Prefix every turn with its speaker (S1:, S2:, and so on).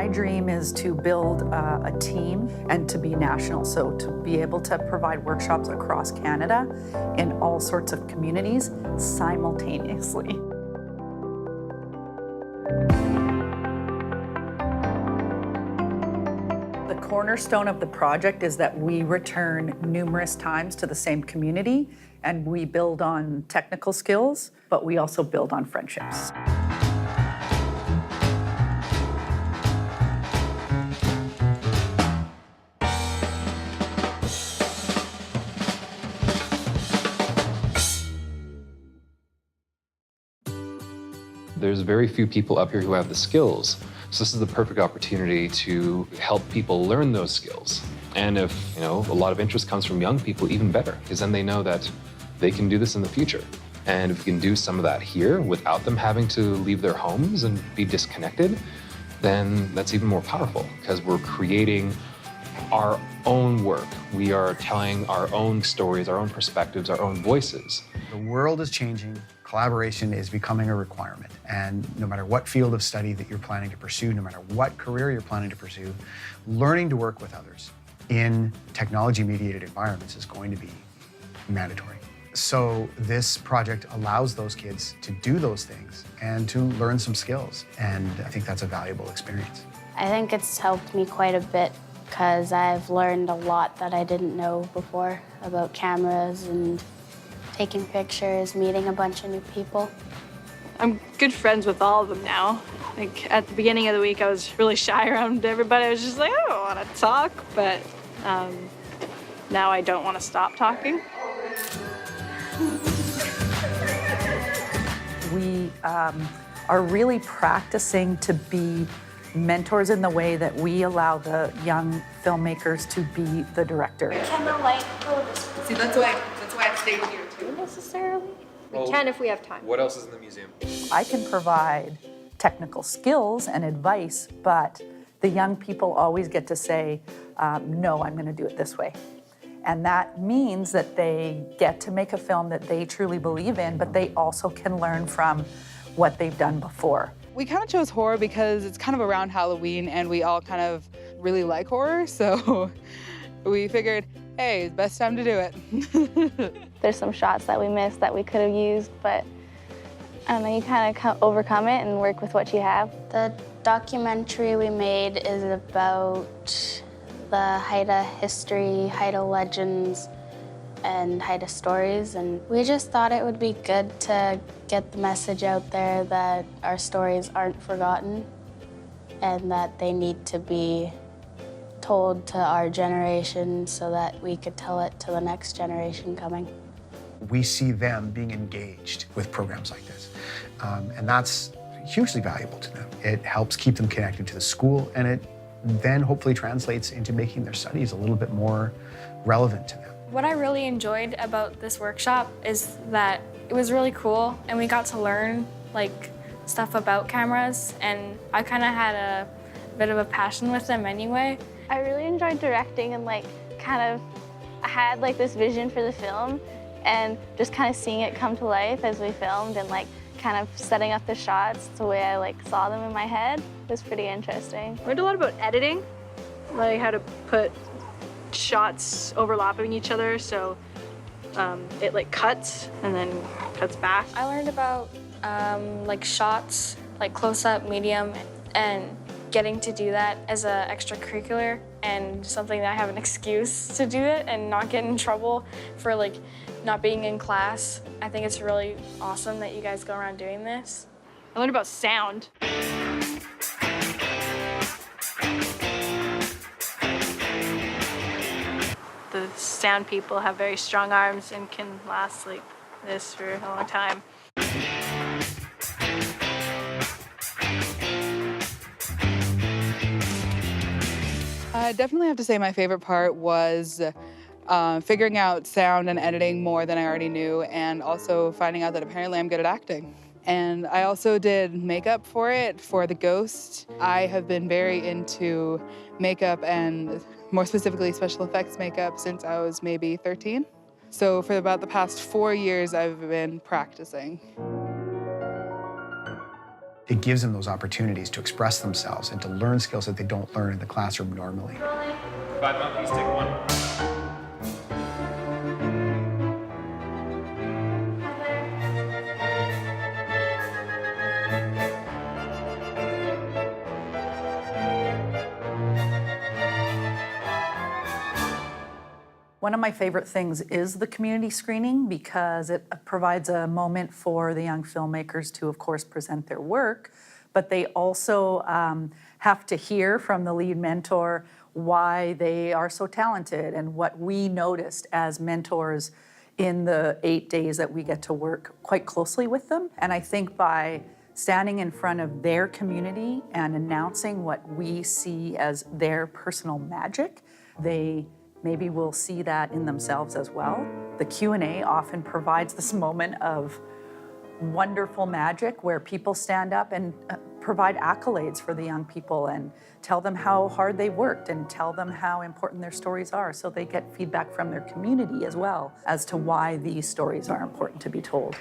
S1: My dream is to build a team and to be national, so to be able to provide workshops across Canada in all sorts of communities simultaneously. The cornerstone of the project is that we return numerous times to the same community, and we build on technical skills, but we also build on friendships.
S2: There's very few people up here who have the skills. So this is the perfect opportunity to help people learn those skills. And if, a lot of interest comes from young people, even better, because then they know that they can do this in the future. And if we can do some of that here without them having to leave their homes and be disconnected, then that's even more powerful, because we're creating our own work. We are telling our own stories, our own perspectives, our own voices.
S3: The world is changing. Collaboration is becoming a requirement. And no matter what field of study that you're planning to pursue, no matter what career you're planning to pursue, learning to work with others in technology-mediated environments is going to be mandatory. So this project allows those kids to do those things and to learn some skills. And I think that's a valuable experience.
S4: I think it's helped me quite a bit because I've learned a lot that I didn't know before about cameras and taking pictures, meeting a bunch of new people.
S5: I'm good friends with all of them now. Like at the beginning of the week, I was really shy around everybody. I was just like, I don't want to talk, but now I don't want to stop talking.
S1: We are really practicing to be mentors in the way that we allow the young filmmakers to be the director.
S4: Can the light go this way?
S6: See, that's why I stayed here too.
S4: Necessarily?
S6: We can if we have time.
S2: What else is in the museum?
S1: I can provide technical skills and advice, but the young people always get to say, no, I'm going to do it this way. And that means that they get to make a film that they truly believe in, but they also can learn from what they've done before.
S7: We kind of chose horror because it's kind of around Halloween and we all kind of really like horror, so we figured, hey, best time to do it.
S4: There's some shots that we missed that we could have used, but I don't know, you kind of overcome it and work with what you have. The documentary we made is about the Haida history, Haida legends, and Haida stories, and we just thought it would be good to get the message out there that our stories aren't forgotten and that they need to be told to our generation so that we could tell it to the next generation coming.
S3: We see them being engaged with programs like this, and that's hugely valuable to them. It helps keep them connected to the school, and it then hopefully translates into making their studies a little bit more relevant to them.
S8: What I really enjoyed about this workshop is that it was really cool and we got to learn stuff about cameras, and I kind of had a bit of a passion with them anyway.
S4: I really enjoyed directing and I had this vision for the film and just kind of seeing it come to life as we filmed and kind of setting up the shots the way I saw them in my head was pretty interesting.
S5: Learned a lot about editing, like how to put shots overlapping each other so it cuts and then cuts back.
S8: I learned about shots, close-up, medium, and getting to do that as an extracurricular and something that I have an excuse to do it and not get in trouble for not being in class. I think it's really awesome that you guys go around doing this.
S5: I learned about sound. The sound people have very strong arms and can last like this for a long time.
S7: I definitely have to say my favorite part was figuring out sound and editing more than I already knew, and also finding out that apparently I'm good at acting. And I also did makeup for it, for the ghost. I have been very into makeup and more specifically special effects makeup since I was maybe 13. So for about the past 4 years, I've been practicing.
S3: It gives them those opportunities to express themselves and to learn skills that they don't learn in the classroom normally.
S2: 5 monkeys, take 1.
S1: One of my favorite things is the community screening because it provides a moment for the young filmmakers to, of course, present their work, but they also have to hear from the lead mentor why they are so talented and what we noticed as mentors in the 8 days that we get to work quite closely with them. And I think by standing in front of their community and announcing what we see as their personal magic, they maybe will see that in themselves as well. The Q&A often provides this moment of wonderful magic where people stand up and provide accolades for the young people and tell them how hard they worked and tell them how important their stories are, so they get feedback from their community as well as to why these stories are important to be told.